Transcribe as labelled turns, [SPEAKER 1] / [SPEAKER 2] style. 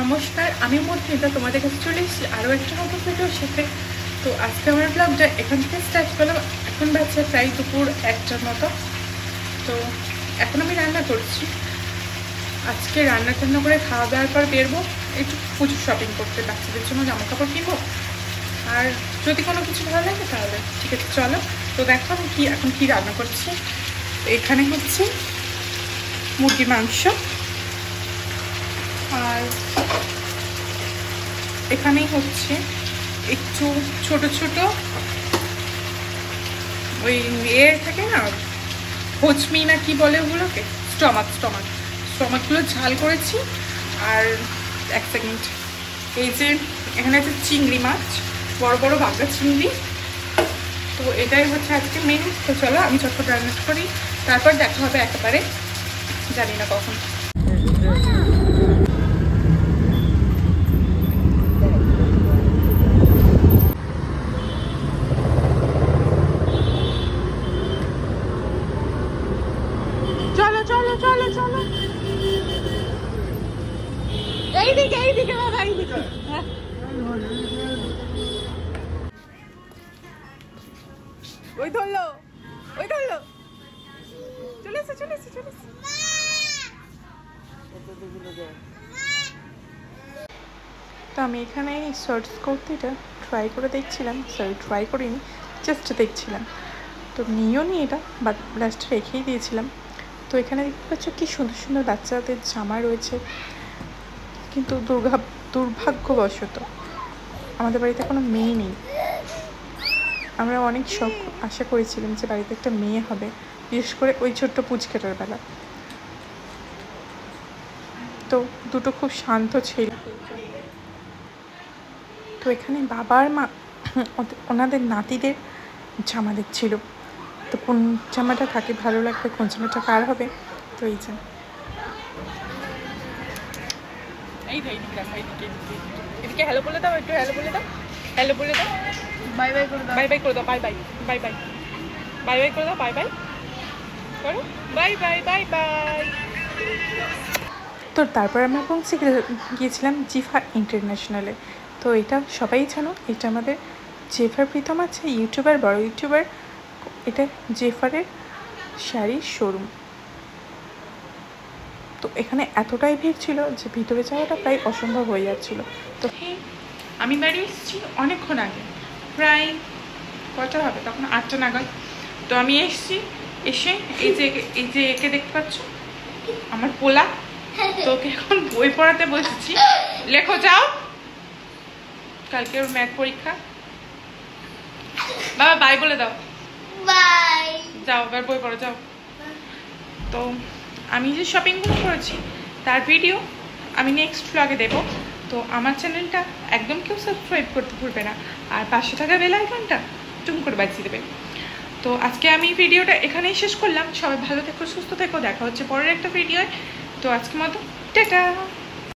[SPEAKER 1] নমস্কার, আমি মধুমিতা, তোমাদের কাছে চলে এসেছি আরও একটা নতুন ভিডিওর সাথে। তো আজকে আমার ব্লগটা এখান থেকে স্টার্ট করলাম। এখন বাজছে প্রায় দুপুর 1টার মতো। তো এখন আমি রান্না করছি। আজকে রান্না করে খাওয়া দাওয়ার পর বেরবো একটু পুজোর শপিং করতে, বাচ্চাদের জন্য জামা কাপড় কিনবো। আর যদি কোনো কিছু ভালো লাগে তাহলে ঠিক আছে চলো। তো দেখো আমি এখন কি রান্না করছি। এখানে হচ্ছে মুরগি মাংস, আর এখানেই হচ্ছে একটু ছোট ছোট ওই থাকে না, হচমি না কি বলে ওগুলোকে, স্টমাকগুলো ঝাল করেছি। আর এক সেকেন্ড, এই যে এখানে আছে চিংড়ি মাছ, বড় বড় বাগদা চিংড়ি। তো এটাই হচ্ছে আজকে মেনু। তো চলো আমি চটপট রান্না করি, তারপর দেখা হবে একেবারে জানি না কখন। চলো চলো চলো চলো, এইদিকে বাবা, এইদিকে। ওই ধরলো চলে এসে। তো আমি এখানে সার্চ করতে এটা ট্রাই করে দেখছিলাম, ট্রাই করিনি, জাস্ট দেখছিলাম। তো নিয়েও নি এটা, বাট লাস্টে রেখেই দিয়েছিলাম। তো এখানে দেখতে পাচ্ছ কি সুন্দর সুন্দর বাচ্চাদের জামা রয়েছে, কিন্তু দুর্ভাগ্যবশত আমাদের বাড়িতে কোনো মেয়ে নেই। আমরা অনেক শখ আশা করেছিলাম যে বাড়িতে একটা মেয়ে হবে, বিশেষ করে ওই ছোট্ট পুচকেটার বেলা। তো দুটো খুব শান্ত ছিল। তো এখানে বাবার মা ওনাদের নাতিদের জামা দেখছিল। তো কোন জামাটা কাকে ভালো লাগবে, কোন জামাটা কার হবে। তো এই যে এদিকে হ্যালো বলে দাও, একটু হ্যালো বলে দাও, বাই বাই করে দাও, বাই করে দাও, বাই করে দাও, করো, বাই। তো তারপর আমরা পৌঁছে গিয়েছিলাম জিফা ইন্টারন্যাশনালে। তো এটা সবাই জানো, এটা আমাদের জেফার প্রীতম আছে, ইউটিউবার, বড় ইউটিউবার। এটা জেফারের শাড়ির শোরুম। তো এখানে এতটাই ভিড় ছিল যে ভিতরে যাওয়াটা প্রায় অসম্ভব হয়ে যাচ্ছিল। তো আমি বাড়ি এসেছি অনেকক্ষণ আগে, প্রায় কটা হবে তখন, 8টা নাগাদ। তো আমি এসেছি, এসে এই যে একে দেখতে পাচ্ছ, আমার পোলা। তো ওকে এখন বই পড়াতে বসেছি। লেখো যাও, কালকে ওর ম্যাথ পরীক্ষা। বাবা বাই বলে দাও, বাই, যাও এবার বই পড়ো যাও। তো আমি যে শপিংগুলো করেছি তার ভিডিও আমি নেক্সট ব্লগে দেবো। তো আমার চ্যানেলটা একদম কেউ সাবস্ক্রাইব করতে ভুলবে না, আর পাশে থাকা বেল আইকনটা টুম করে বাজিয়ে দেবে। তো আজকে আমি ভিডিওটা এখানেই শেষ করলাম। সবাই ভালো থেকো, সুস্থ থেকো, দেখা হচ্ছে পরের একটা ভিডিওয়। তো আজকের মতো টাটা।